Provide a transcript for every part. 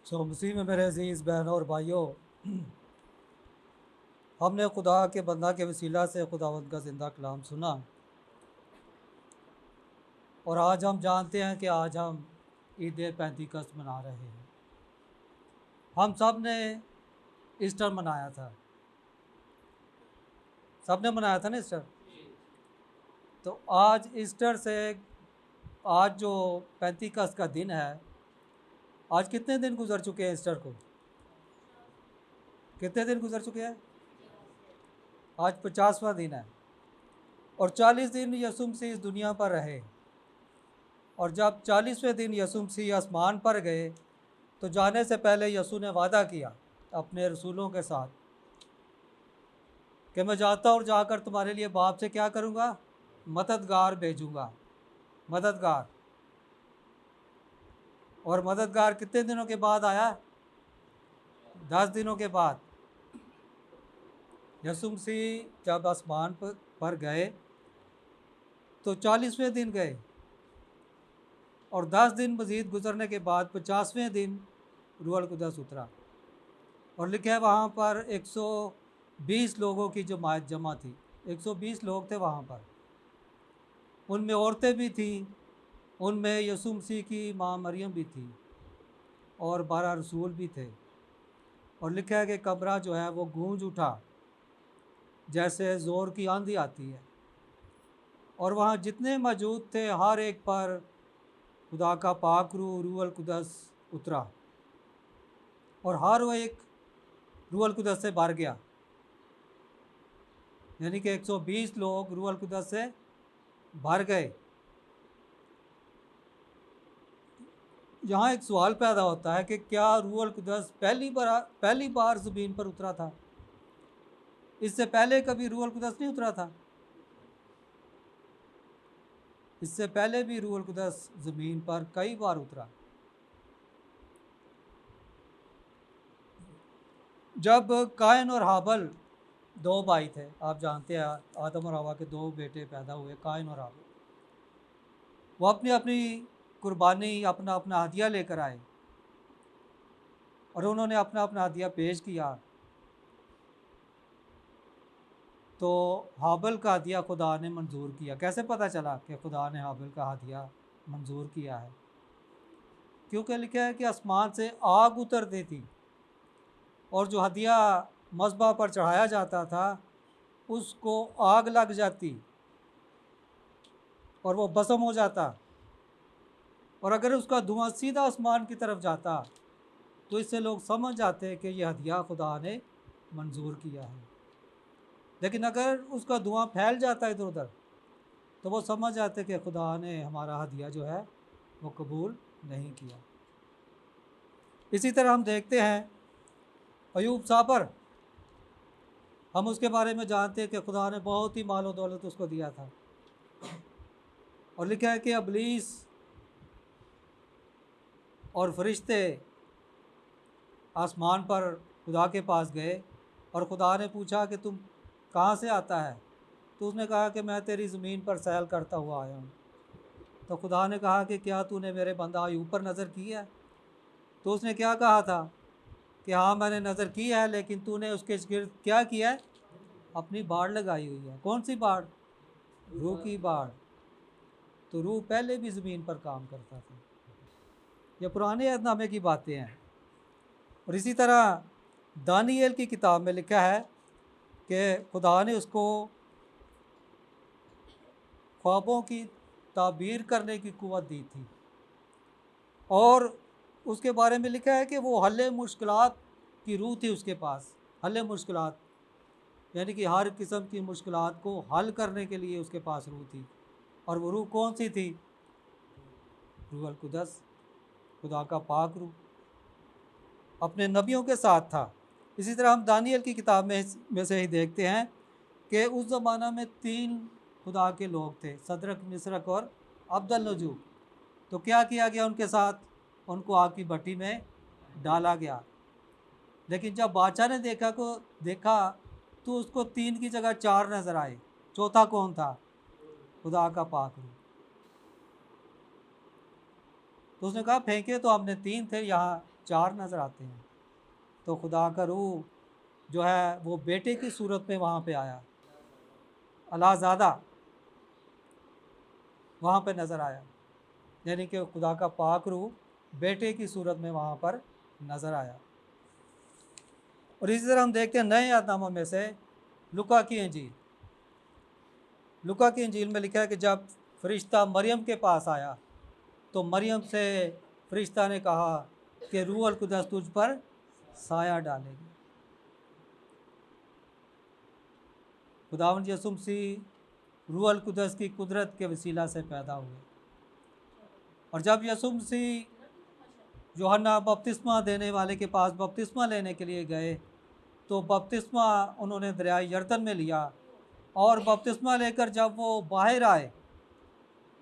मसीह में मेरे अजीज़ बहनों और भाइयों, हमने खुदा के बंदा के वसीला से खुदावंद का ज़िंदा कलाम सुना और आज हम जानते हैं कि आज हम ईद पैंतीकस्त मना रहे हैं। हम सब ने ईस्टर मनाया था, सब ने मनाया था ना ईस्टर। तो आज ईस्टर से आज जो पैंतीकस्त का दिन है, आज कितने दिन गुजर चुके हैं ईस्टर को? कितने दिन गुजर चुके हैं? आज 50वां दिन है और 40 दिन यीशु मसीह इस दुनिया पर रहे। और जब 40वें दिन यीशु मसीह आसमान पर गए तो जाने से पहले यीशु ने वादा किया अपने रसूलों के साथ कि मैं जाता और जाकर तुम्हारे लिए बाप से क्या करूँगा? मददगार भेजूँगा, मददगार। और मददगार कितने दिनों के बाद आया? 10 दिनों के बाद। यीशु मसीह जब आसमान पर गए तो 40वें दिन गए और 10 दिन मज़ीद गुजरने के बाद 50वें दिन रूहुल कुद्दस उतरा और लिखा है वहाँ पर 120 लोगों की जमात जमा थी। 120 लोग थे वहाँ पर, उनमें औरतें भी थीं, उनमें यीशु मसीह की माँ मरियम भी थी और 12 रसूल भी थे। और लिखा है कि कमरा जो है वो गूंज उठा जैसे ज़ोर की आंधी आती है और वहाँ जितने मौजूद थे हर एक पर खुदा का पाक रूहुल कुद्दस उतरा और हर वो एक रूहुल कुद्दस से भर गया। यानी कि 120 लोग रूहुल कुद्दस से भर गए। यहाँ एक सवाल पैदा होता है कि क्या रूहुल कुद्दस पहली बार ज़मीन पर उतरा था? इससे पहले कभी रूहुल कुद्दस नहीं उतरा था? इससे पहले भी रूहुल कुद्दस ज़मीन पर कई बार उतरा। जब कायन और हाबल दो भाई थे, आप जानते हैं आदम और हवा के दो बेटे पैदा हुए, कायन और हाबल। वो अपनी अपनी कुर्बानी, अपना अपना हदिया लेकर आए और उन्होंने अपना अपना हदिया पेश किया। तो हाबल का हदिया खुदा ने मंजूर किया। कैसे पता चला कि खुदा ने हाबल का हदिया मंजूर किया है? क्योंकि लिखा है कि आसमान से आग उतरती थी और जो हदिया मज़बा पर चढ़ाया जाता था उसको आग लग जाती और वो भस्म हो जाता। और अगर उसका धुआं सीधा आसमान की तरफ जाता तो इससे लोग समझ जाते कि यह हदिया खुदा ने मंजूर किया है। लेकिन अगर उसका धुआं फैल जाता इधर उधर तो वो समझ जाते कि खुदा ने हमारा हदिया जो है वो कबूल नहीं किया। इसी तरह हम देखते हैं अयूब साबर, हम उसके बारे में जानते हैं कि खुदा ने बहुत ही मालो दौलत उसको दिया था और लिखा है कि इब्लीस और फरिश्ते आसमान पर खुदा के पास गए और खुदा ने पूछा कि तुम कहाँ से आता है? तो उसने कहा कि मैं तेरी ज़मीन पर सैल करता हुआ आया हूँ। तो खुदा ने कहा कि क्या तूने मेरे बंदा अयूब पर नज़र की है? तो उसने क्या कहा था कि हाँ मैंने नज़र की है, लेकिन तूने उसके गिर्द क्या किया है? अपनी बाड़ लगाई हुई है। कौन सी बाड़? रूह की बाड़। तो रूह पहले भी ज़मीन पर काम करता था। ये पुराने अहदनामे की बातें हैं। और इसी तरह दानिएल की किताब में लिखा है कि खुदा ने उसको ख्वाबों की ताबीर करने की कुव्वत दी थी और उसके बारे में लिखा है कि वो हल्ले मुश्किलात की रूह थी उसके पास। हल्ले मुश्किलात यानी कि हर किस्म की मुश्किलात को हल करने के लिए उसके पास रूह थी। और वो रूह कौन सी थी? रूहुल कुद्दस, खुदा का पाक रूह अपने नबियों के साथ था। इसी तरह हम दानियल की किताब में से ही देखते हैं कि उस ज़माना में 3 खुदा के लोग थे, सदरक, मिस्रक और अब्दुल-नजूब। तो क्या किया गया उनके साथ? उनको आग की भट्टी में डाला गया। लेकिन जब बादशाह ने देखा तो उसको 3 की जगह 4 नज़र आए। चौथा कौन था? खुदा का पाक रूह। तो उसने कहा फेंके तो हमने 3 थे, यहाँ 4 नज़र आते हैं। तो खुदा का रूह जो है वो बेटे की सूरत में वहाँ पे आया, अलाज़ादा वहाँ पे नज़र आया, यानी कि खुदा का पाक रूह बेटे की सूरत में वहाँ पर नज़र आया। और इसी तरह हम देखते हैं नए यादनामों में से लुका की इंजील। लुका की इंजील में लिखा है कि जब फरिश्ता मरियम के पास आया तो मरियम से फरिश्ता ने कहा कि रूह अल कुदस तुझ पर साया डालेगी। खुदावंद यीशु मसीह रूह अल कुदस की कुदरत के वसीला से पैदा हुए। और जब यीशु मसीह यूहन्ना बपतिस्मा देने वाले के पास बपतिस्मा लेने के लिए गए तो बपतिस्मा उन्होंने दरिया यरदन में लिया, और बपतिस्मा लेकर जब वो बाहर आए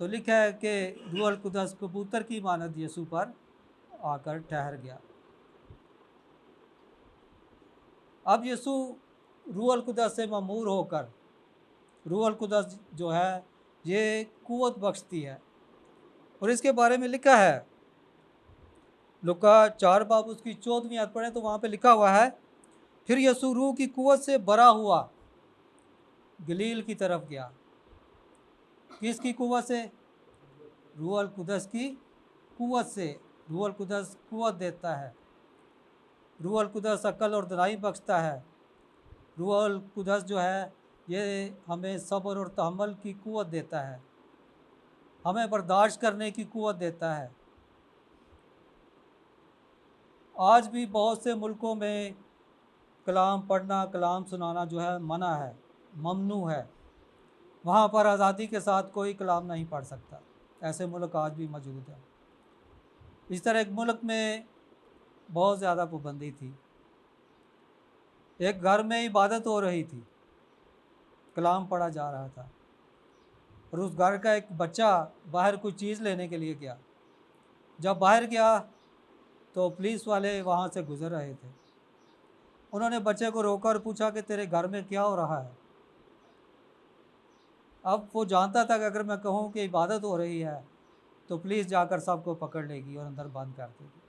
तो लिखा है कि रूह अल कुदस कबूतर की मानद यीशु पर आकर ठहर गया। अब यीशु रूह अल कुदस से ममूर होकर, रूह अल कुदस जो है ये कुव्वत बख्शती है, और इसके बारे में लिखा है लुका 4 बाब उसकी 14वीं आयत पढ़ें तो वहाँ पे लिखा हुआ है, फिर यीशु रूह की कुव्वत से भरा हुआ गलील की तरफ गया। किसकी कुव्वत से? रूह अल कुदस की कुव्वत से। रूह अल कुदस कुव्वत देता है, रूह अल कुदस अक्ल और दनाई बख्शता है। रूह अल कुदस जो है ये हमें सब्र और तहम्मुल की कुव्वत देता है, हमें बर्दाश्त करने की कुव्वत देता है। आज भी बहुत से मुल्कों में कलाम पढ़ना, कलाम सुनाना जो है मना है, ममनू है। वहाँ पर आज़ादी के साथ कोई कलाम नहीं पढ़ सकता। ऐसे मुल्क आज भी मौजूद हैं। इस तरह एक मुल्क में बहुत ज़्यादा पाबंदी थी। एक घर में इबादत हो रही थी, कलाम पढ़ा जा रहा था, और उस घर का एक बच्चा बाहर कुछ चीज़ लेने के लिए गया। जब बाहर गया तो पुलिस वाले वहाँ से गुज़र रहे थे। उन्होंने बच्चे को रोका और पूछा कि तेरे घर में क्या हो रहा है। अब वो जानता था कि अगर मैं कहूँ कि इबादत हो रही है तो पुलिस जाकर सबको पकड़ लेगी और अंदर बंद कर देगी।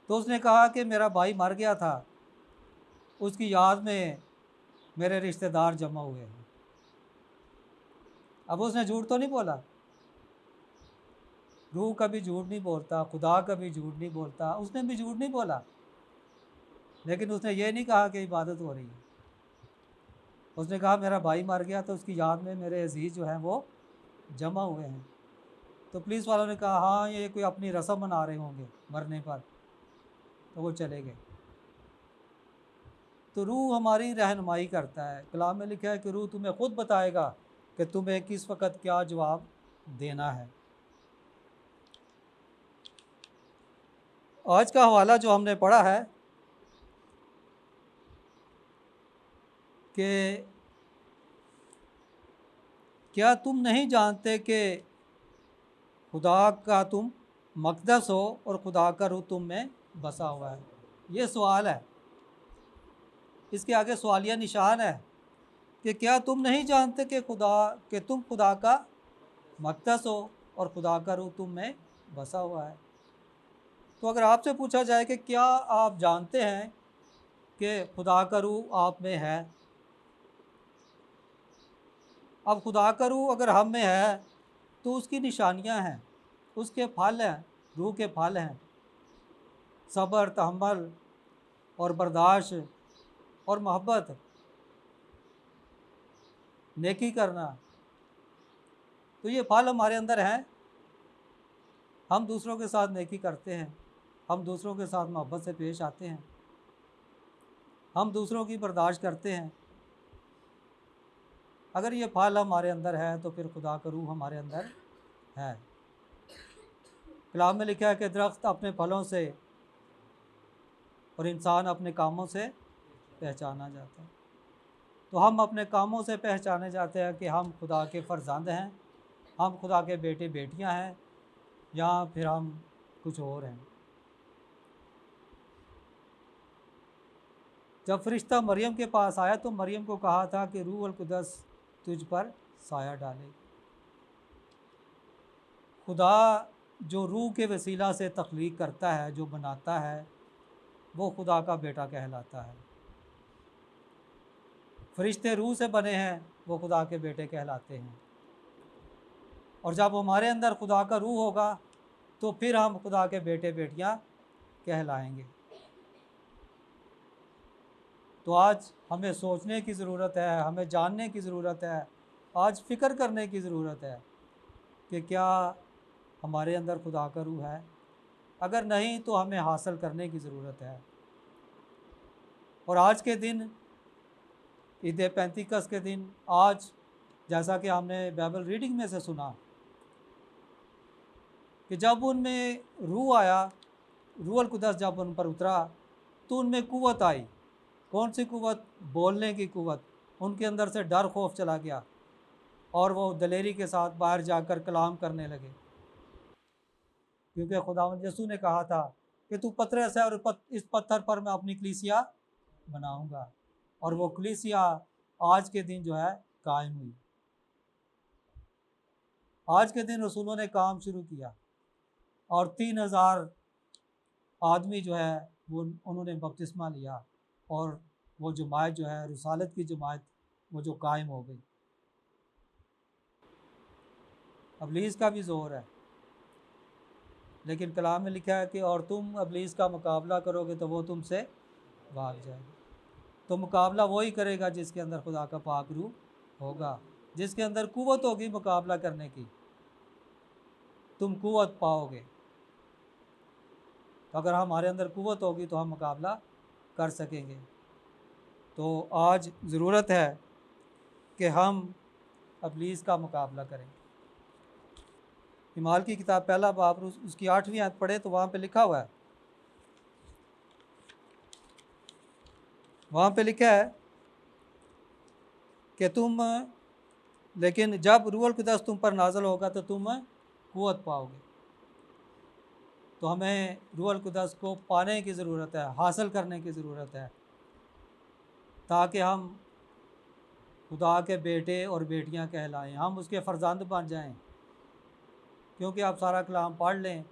तो उसने कहा कि मेरा भाई मर गया था, उसकी याद में मेरे रिश्तेदार जमा हुए हैं। अब उसने झूठ तो नहीं बोला, रूह कभी झूठ नहीं बोलता, खुदा कभी झूठ नहीं बोलता, उसने भी झूठ नहीं बोला। लेकिन उसने ये नहीं कहा कि इबादत हो रही है। उसने कहा मेरा भाई मर गया तो उसकी याद में मेरे अजीज़ जो हैं वो जमा हुए हैं। तो पुलिस वालों ने कहा हाँ ये कोई अपनी रस्म मना रहे होंगे मरने पर, तो वो चले गए। तो रूह हमारी रहनुमाई करता है। कलाम में लिखा है कि रूह तुम्हें खुद बताएगा कि तुम्हें किस वक़्त क्या जवाब देना है। आज का हवाला जो हमने पढ़ा है कि क्या तुम नहीं जानते कि खुदा का तुम मक़दस हो और खुदा का रूह तुम में बसा हुआ है। ये सवाल है, इसके आगे सवालिया निशान है कि क्या तुम नहीं जानते कि तुम खुदा का मक़दस हो और खुदा का रूह तुम में बसा हुआ है। तो अगर आपसे पूछा जाए कि क्या आप जानते हैं कि खुदा का रूह आप में है, अब खुदा का रूह अगर हम में है तो उसकी निशानियां हैं, उसके फल हैं, रूह के फल हैं सब्र, तहम्मुल और बर्दाश्त और मोहब्बत, नेकी करना। तो ये फल हमारे अंदर हैं। हम दूसरों के साथ नेकी करते हैं, हम दूसरों के साथ मोहब्बत से पेश आते हैं, हम दूसरों की बर्दाश्त करते हैं। अगर ये फल हमारे अंदर है तो फिर खुदा का रूह हमारे अंदर है। कलाम में लिखा है कि दरख्त अपने फलों से और इंसान अपने कामों से पहचाना जाता है। तो हम अपने कामों से पहचाने जाते हैं कि हम खुदा के फर्जंद हैं, हम खुदा के बेटे बेटियां हैं, या फिर हम कुछ और हैं। जब फरिश्ता मरियम के पास आया तो मरियम को कहा था कि रूह अल कुदस तुझ पर साया डाले। खुदा जो रूह के वसीला से तख्लीक करता है, जो बनाता है, वो खुदा का बेटा कहलाता है। फरिश्ते रूह से बने हैं, वो खुदा के बेटे कहलाते हैं। और जब हमारे अंदर खुदा का रूह होगा तो फिर हम खुदा के बेटे बेटियां कहलाएंगे। तो आज हमें सोचने की ज़रूरत है, हमें जानने की ज़रूरत है, आज फ़िक्र करने की ज़रूरत है कि क्या हमारे अंदर खुदा का रूह है। अगर नहीं तो हमें हासिल करने की ज़रूरत है। और आज के दिन, ईद पेंतिकस के दिन, आज जैसा कि हमने बाइबल रीडिंग में से सुना कि जब उनमें रूह आया, रूह अल कुदस जब उन पर उतरा तो उनमें कुव्वत आई। कौन सी कुव्वत? बोलने की कुव्वत। उनके अंदर से डर खौफ चला गया और वो दलेरी के साथ बाहर जाकर कलाम करने लगे, क्योंकि खुदावंद यीशु ने कहा था कि तू पत्थर है और इस पत्थर पर मैं अपनी कलीसिया बनाऊंगा। और वो कलीसिया आज के दिन जो है कायम हुई। आज के दिन रसूलों ने काम शुरू किया और 3000 आदमी जो है वो उन्होंने बपतिस्मा लिया और वो जमात जो है, रिसालत की जमात, वो जो कायम हो गई। अबलीस का भी ज़ोर है, लेकिन कलाम में लिखा है कि और तुम अबलीस का मुकाबला करोगे तो वो तुमसे भाग जाएगा। तो मुकाबला वही करेगा जिसके अंदर खुदा का पाक रूह होगा, जिसके अंदर कुव्वत होगी मुकाबला करने की। तुम कुव्वत पाओगे। तो अगर हमारे अंदर कुव्वत होगी तो हम मुकाबला कर सकेंगे। तो आज ज़रूरत है कि हम अबलीस का मुकाबला करें। हिमाल की किताब पहला बाब उसकी 8वीं आयत पढ़े तो वहाँ पे लिखा हुआ है, वहाँ पे लिखा है कि लेकिन जब रूह अल कुदस तुम पर नाज़िल होगा तो तुम कुव्वत पाओगे। तो हमें रूह अल कुदस को पाने की ज़रूरत है, हासिल करने की ज़रूरत है, ताकि हम खुदा के बेटे और बेटियां कहलाएं, हम उसके फ़र्जंद बन जाएं। क्योंकि आप सारा कलाम पढ़ लें,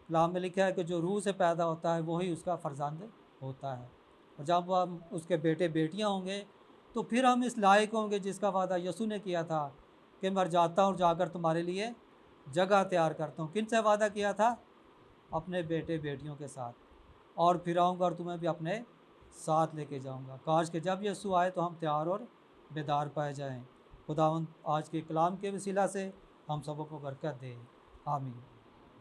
कलाम में लिखा है कि जो रूह से पैदा होता है वही उसका फ़र्जंद होता है। और जब हम उसके बेटे बेटियां होंगे तो फिर हम इस लायक होंगे जिसका वादा यीशु ने किया था कि मर जाता हूँ जाकर तुम्हारे लिए जगह तैयार करता हूँ। किन से वादा किया था? अपने बेटे बेटियों के साथ। और फिर आऊँगा और तुम्हें भी अपने साथ लेके जाऊँगा। काश कि जब यीशु आए तो हम तैयार और बेदार पाए जाएँ। खुदावंद आज के कलाम के वसीला से हम सबों को बरकत दे। आमीन।